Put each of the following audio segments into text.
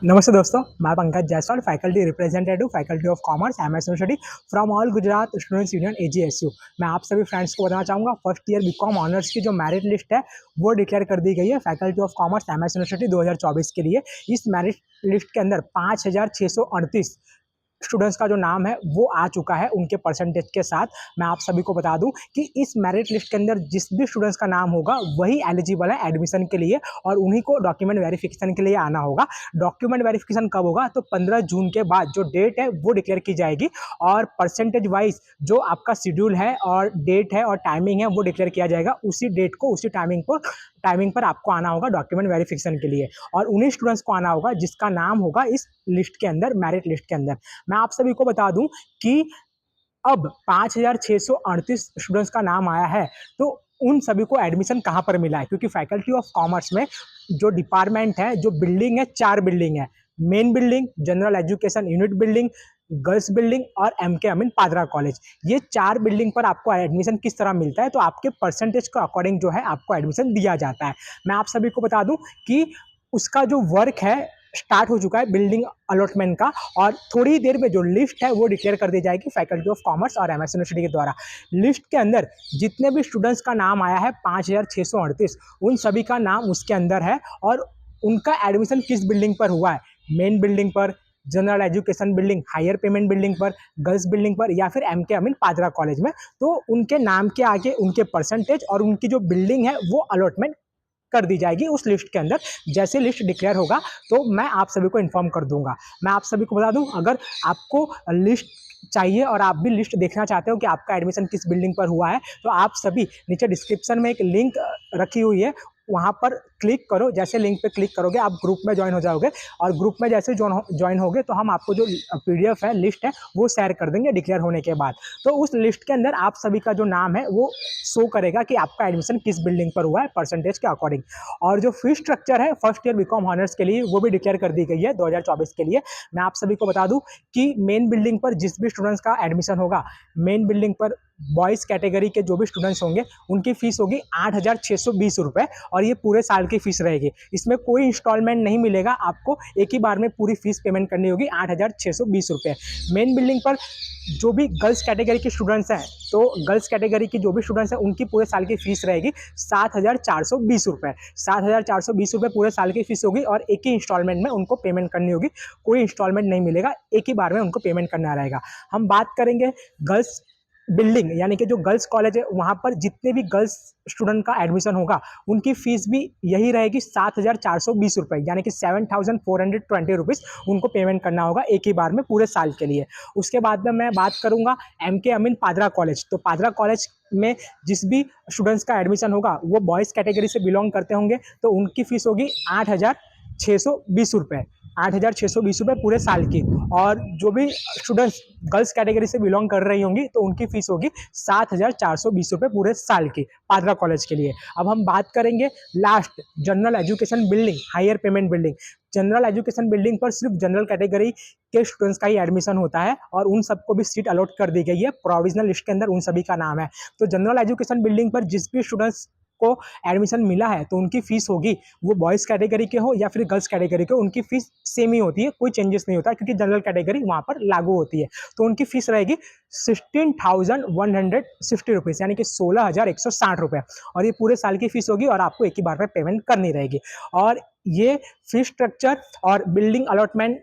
नमस्ते दोस्तों, मैं Pankaj Jaiswal, faculty representative, faculty of commerce, MS university from all Gujarat students union एजीएसयू। मैं आप सभी फ्रेंड्स को बताना चाहूँगा, फर्स्ट ईयर बीकॉम ऑनर्स की जो मेरिट लिस्ट है वो डिक्लेयर कर दी गई है faculty of commerce MS university 2024 के लिए। इस मेरिट लिस्ट के अंदर 5638 स्टूडेंट्स का जो नाम है वो आ चुका है उनके परसेंटेज के साथ। मैं आप सभी को बता दूं कि इस मेरिट लिस्ट के अंदर जिस भी स्टूडेंट्स का नाम होगा वही एलिजिबल है एडमिशन के लिए और उन्हीं को डॉक्यूमेंट वेरिफिकेशन के लिए आना होगा। डॉक्यूमेंट वेरिफिकेशन कब होगा? तो 15 जून के बाद जो डेट है वो डिक्लेयर की जाएगी और परसेंटेज वाइज जो आपका शेड्यूल है और डेट है और टाइमिंग है वो डिक्लेयर किया जाएगा। उसी डेट को उसी टाइमिंग पर आपको आना होगा डॉक्यूमेंट वेरिफिकेशन के लिए और उन्हीं स्टूडेंट्स को आना होगा जिसका नाम होगा इस लिस्ट के अंदर, मेरिट लिस्ट के अंदर। मैं आप सभी को बता दूं कि अब 5638 स्टूडेंट्स का नाम आया है, तो उन सभी को एडमिशन कहाँ पर मिला है? क्योंकि फैकल्टी ऑफ कॉमर्स में जो डिपार्टमेंट है, जो बिल्डिंग है, 4 बिल्डिंग है। Main building, general education unit building, girls building और एमके अमीन पादरा कॉलेज। ये 4 बिल्डिंग पर आपको एडमिशन किस तरह मिलता है? तो आपके परसेंटेज के अकॉर्डिंग जो है आपको एडमिशन दिया जाता है। मैं आप सभी को बता दूं कि उसका जो वर्क है स्टार्ट हो चुका है बिल्डिंग अलॉटमेंट का और थोड़ी देर में जो लिस्ट है वो डिक्लेयर कर दी जाएगी फैकल्टी ऑफ कॉमर्स और एमएस यूनिवर्सिटी के द्वारा। लिस्ट के अंदर जितने भी स्टूडेंट्स का नाम आया है 5638, उन सभी का नाम उसके अंदर है और उनका एडमिशन किस बिल्डिंग पर हुआ है? मेन बिल्डिंग पर, general education building, higher payment building पर, गर्ल्स बिल्डिंग पर या फिर एमके अमीन पादरा कॉलेज में। तो उनके नाम के आगे उनके परसेंटेज और उनकी जो बिल्डिंग है वो अलॉटमेंट कर दी जाएगी उस लिस्ट के अंदर। जैसे लिस्ट डिक्लेयर होगा तो मैं आप सभी को इन्फॉर्म कर दूंगा। मैं आप सभी को बता दूं, अगर आपको लिस्ट चाहिए और आप भी लिस्ट देखना चाहते हो कि आपका एडमिशन किस बिल्डिंग पर हुआ है, तो आप सभी नीचे डिस्क्रिप्शन में एक लिंक रखी हुई है, वहाँ पर क्लिक करो। जैसे लिंक पे क्लिक करोगे आप ग्रुप में ज्वाइन हो जाओगे और ग्रुप में जैसे ज्वाइन होगे तो हम आपको जो पीडीएफ है, लिस्ट है, वो शेयर कर देंगे डिक्लेयर होने के बाद। तो उस लिस्ट के अंदर आप सभी का जो नाम है वो शो करेगा कि आपका एडमिशन किस बिल्डिंग पर हुआ है परसेंटेज के अकॉर्डिंग। और जो फीस स्ट्रक्चर है फर्स्ट ईयर बीकॉम ऑनर्स के लिए वो भी डिक्लेयर कर दी गई है 2024 के लिए। मैं आप सभी को बता दूं कि मेन बिल्डिंग पर जिस भी स्टूडेंट्स का एडमिशन होगा, मेन बिल्डिंग पर बॉयज़ कैटेगरी के जो भी स्टूडेंट्स होंगे उनकी फीस होगी 8,620 रुपये और ये पूरे साल की फीस रहेगी। इसमें कोई इंस्टॉलमेंट नहीं मिलेगा, आपको एक ही बार में पूरी फीस पेमेंट करनी होगी 8,620 रुपये। मेन बिल्डिंग पर जो भी गर्ल्स कैटेगरी के स्टूडेंट्स हैं, तो गर्ल्स कैटेगरी की जो भी स्टूडेंट्स हैं उनकी पूरे साल की फीस रहेगी 7,420 रुपये। 7,420 रुपये पूरे साल की फीस होगी और एक ही इंस्टॉलमेंट में उनको पेमेंट करनी होगी। कोई इंस्टॉलमेंट नहीं मिलेगा, एक ही बार में उनको पेमेंट करना रहेगा। हम बात करेंगे गर्ल्स बिल्डिंग यानी कि जो गर्ल्स कॉलेज है वहाँ पर जितने भी गर्ल्स स्टूडेंट का एडमिशन होगा उनकी फीस भी यही रहेगी 7,420 रुपये, यानी कि 7,420 रुपीज़ उनको पेमेंट करना होगा एक ही बार में पूरे साल के लिए। उसके बाद में मैं बात करूँगा एमके अमीन पादरा कॉलेज। तो पादरा कॉलेज में जिस भी स्टूडेंट्स का एडमिशन होगा वो बॉयज़ कैटेगरी से बिलोंग करते होंगे, तो उनकी फीस होगी 8,620 रुपये। 8,620 रुपये पूरे साल की। और जो भी स्टूडेंट्स गर्ल्स कैटेगरी से बिलोंग कर रही होंगी तो उनकी फीस होगी 7,420 रुपये पूरे साल की पादरा कॉलेज के लिए। अब हम बात करेंगे last general education building, higher payment building. General education building पर सिर्फ जनरल कैटेगरी के स्टूडेंट्स का ही एडमिशन होता है और उन सबको भी सीट अलॉट कर दी गई है। प्रोविजनल लिस्ट के अंदर उन सभी का नाम है। तो जनरल एजुकेशन बिल्डिंग पर जिस भी स्टूडेंट्स को एडमिशन मिला है तो उनकी फीस होगी, वो बॉयज़ कैटेगरी के हो या फिर गर्ल्स कैटेगरी के, उनकी फीस सेम ही होती है, कोई चेंजेस नहीं होता क्योंकि जनरल कैटेगरी वहाँ पर लागू होती है। तो उनकी फीस रहेगी 16,160 रुपीज़, यानी कि 16,160 रुपये और ये पूरे साल की फीस होगी और आपको एक ही बार में पेमेंट करनी रहेगी। और ये फीस स्ट्रक्चर और बिल्डिंग अलॉटमेंट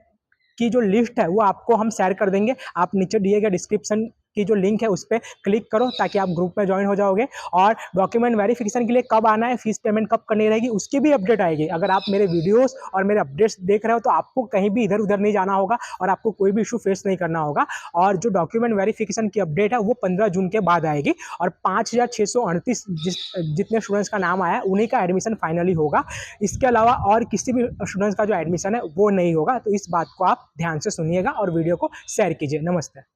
की जो लिस्ट है वो आपको हम शेयर कर देंगे। आप नीचे दिए गए डिस्क्रिप्शन की जो लिंक है उस पर क्लिक करो ताकि आप ग्रुप में ज्वाइन हो जाओगे। और डॉक्यूमेंट वेरिफिकेशन के लिए कब आना है, फीस पेमेंट कब करनी रहेगी, उसकी भी अपडेट आएगी। अगर आप मेरे वीडियोस और मेरे अपडेट्स देख रहे हो तो आपको कहीं भी इधर उधर नहीं जाना होगा और आपको कोई भी इशू फेस नहीं करना होगा। और जो डॉक्यूमेंट वेरिफिकेशन की अपडेट है वो 15 जून के बाद आएगी और 5,638 जितने स्टूडेंट्स का नाम आया उन्हीं का एडमिशन फाइनली होगा। इसके अलावा और किसी भी स्टूडेंट्स का जो एडमिशन है वो नहीं होगा। तो इस बात को आप ध्यान से सुनिएगा और वीडियो को शेयर कीजिए। नमस्ते।